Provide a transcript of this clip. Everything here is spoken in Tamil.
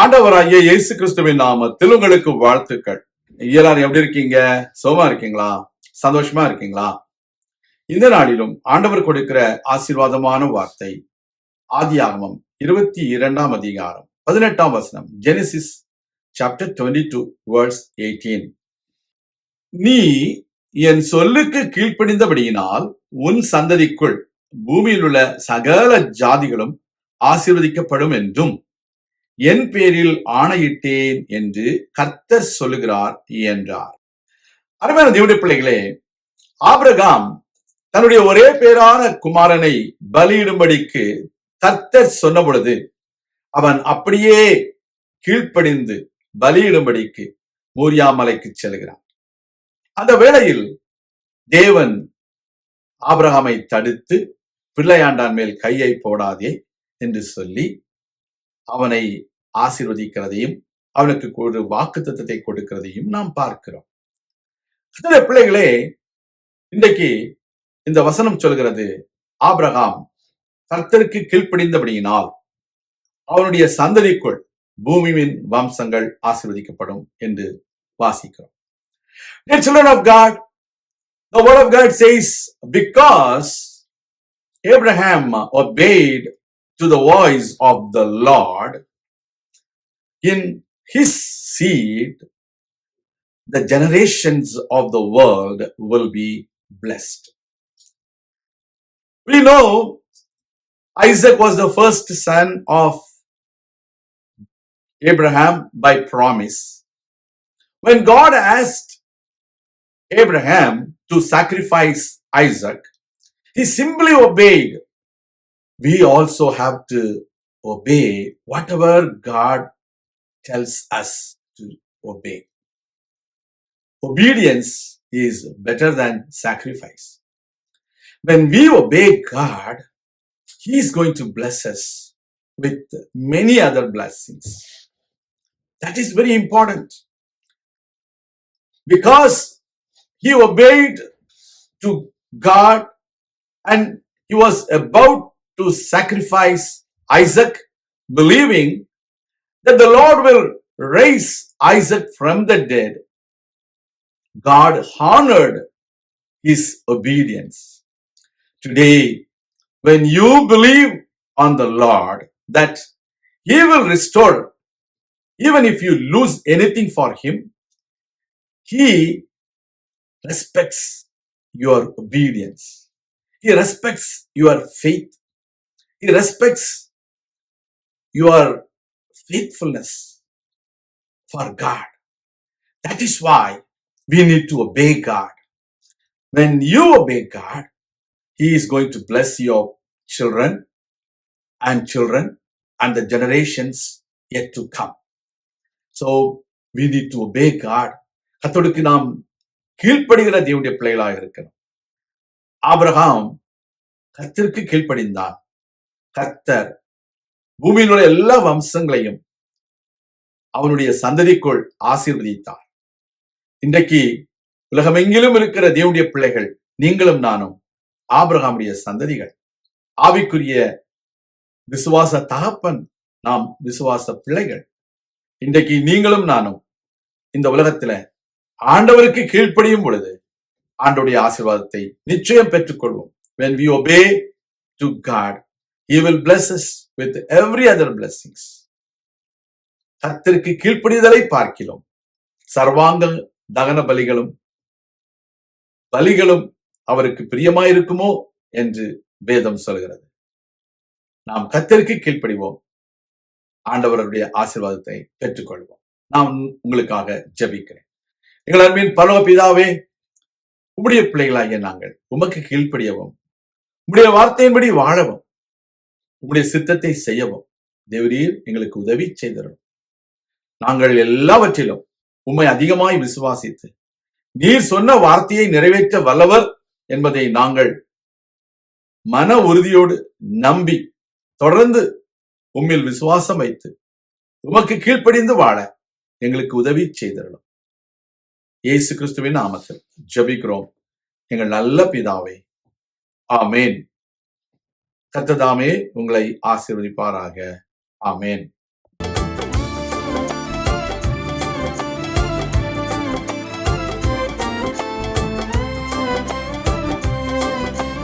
ஆண்டவராகிய இயேசு கிறிஸ்துவின் நாமத்தில் உங்களுக்கு வாழ்த்துக்கள். எல்லாரும் எப்படி இருக்கீங்க? சுகமா இருக்கீங்களா? சந்தோஷமா இருக்கீங்களா? இந்த நாளிலும் ஆண்டவர் கொடுக்கிற ஆசீர்வாதமான வார்த்தை ஆதியாகமம் 22ஆம் அதிகாரம் 18ஆம் வசனம். Genesis chapter 22 verse 18. நீ என் சொல்லுக்கு கீழ்ப்படிந்தபடியினால் உன் சந்ததிக்குள் பூமியில் உள்ள சகல ஜாதிகளும் ஆசீர்வதிக்கப்படும் என்றும் என் பேரில் ஆணையிட்டேன் என்று கர்த்தர் சொல்லுகிறார் என்றார். அருமையான தேவனுடைய பிள்ளைகளே, ஆபிரகாம் தன்னுடைய ஒரே பேரான குமாரனை பலியிடும்படிக்கு கர்த்தர் சொன்ன பொழுது அவன் அப்படியே கீழ்ப்படிந்து பலியிடும்படிக்கு மோரியா மலைக்கு செல்கிறான். அந்த வேளையில் தேவன் ஆபிரகாமை தடுத்து பிள்ளையாண்டான் மேல் கையை போடாதே என்று சொல்லி அவனை ஆசீர்வதிக்கிறதையும் அவனுக்கு ஒரு வாக்குத்தத்தத்தை கொடுக்கிறதையும் நாம் பார்க்கிறோம். பிள்ளைகளே, இன்றைக்கு இந்த வசனம் சொல்கிறது, ஆபிரகாம் கர்த்தருக்கு கீழ்ப்படிந்தபடியினால் அவனுடைய சந்ததிக்குள் பூமியின் வம்சங்கள் ஆசீர்வதிக்கப்படும் என்று வாசிக்கிறோம். Dear children of God, the word of God says, because Abraham obeyed to the voice of the Lord, in his seed, the generations of the world will be blessed. We know Isaac was the first son of Abraham by promise. When God asked Abraham to sacrifice Isaac, he simply obeyed. We also have to obey whatever God tells us to obey. Obedience is better than sacrifice. When we obey God, He is going to bless us with many other blessings. That is very important. Because he obeyed to God and he was about to sacrifice Isaac, believing that the Lord will raise Isaac from the dead. God honored his obedience. Today, when you believe on the Lord that he will restore, even if you lose anything for him, he respects your obedience. He respects your faith. He respects your faithfulness for God. That is why we need to obey God. When you obey God, He is going to bless your children and the generations yet to come. So we need to obey God. கர்த்தருக்கு நாம் கீழ்ப்படுகிற தேவனுடைய பிள்ளைகளாக இருக்கணும். ஆபிரகாம் கர்த்தருக்கு கீழ்ப்படிந்தான். கர்த்தர் பூமியில் உள்ள எல்லா வம்சங்களையும் அவனுடைய சந்ததிக்குள் ஆசீர்வதித்தார். இன்றைக்கு உலகமெங்கிலும் இருக்கிற தேவனுடைய பிள்ளைகள், நீங்களும் நானும் ஆபிரகாமுடைய சந்ததிகள். ஆவிக்குரிய விசுவாச தகப்பன், நாம் விசுவாச பிள்ளைகள். இன்றைக்கு நீங்களும் நானும் இந்த உலகத்துல ஆண்டவருக்கு கீழ்ப்படியும் பொழுது ஆண்டவருடைய ஆசீர்வாதத்தை நிச்சயம் பெற்றுக்கொள்வோம். When we obey to God, He will bless us with every other blessings. கர்த்தருக்கு கீழ்ப்படிதலை பார்க்கிறோம். சர்வாங்க தகன பலிகளும் அவருக்கு பிரியமாயிருக்குமோ என்று வேதம் சொல்கிறது. நாம் கர்த்தருக்கு கீழ்ப்படிவோம், ஆண்டவருடைய ஆசீர்வாதத்தை பெற்றுக்கொள்வோம். நான் உங்களுக்காக ஜெபிக்கிறேன். எங்கள் அன்பின் பரலோக பிதாவே, உம்முடைய பிள்ளைகளாகிய நாங்கள் உமக்கு கீழ்ப்படியவும், உம்முடைய வார்த்தையின்படி வாழவும், உம்முடைய சித்தத்தை செய்யவும் தேவரீர் எங்களுக்கு உதவி செய்தரும். நாங்கள் எல்லாவற்றிலும் உம்மை அதிகமாய் விசுவாசித்து நீர் சொன்ன வார்த்தையை நிறைவேற்ற வல்லவர் என்பதை நாங்கள் மன உறுதியோடு நம்பி தொடர்ந்து உம்மில் விசுவாசம் வைத்து உமக்கு கீழ்ப்படிந்து வாழ எங்களுக்கு உதவி செய்தரும். இயேசு கிறிஸ்துவின் நாமத்தில் ஜெபிக்கிறோம் எங்கள் நல்ல பிதாவே, ஆமேன். கர்த்தர் தாமே உங்களை ஆசீர்வதிப்பாராக. ஆமேன்.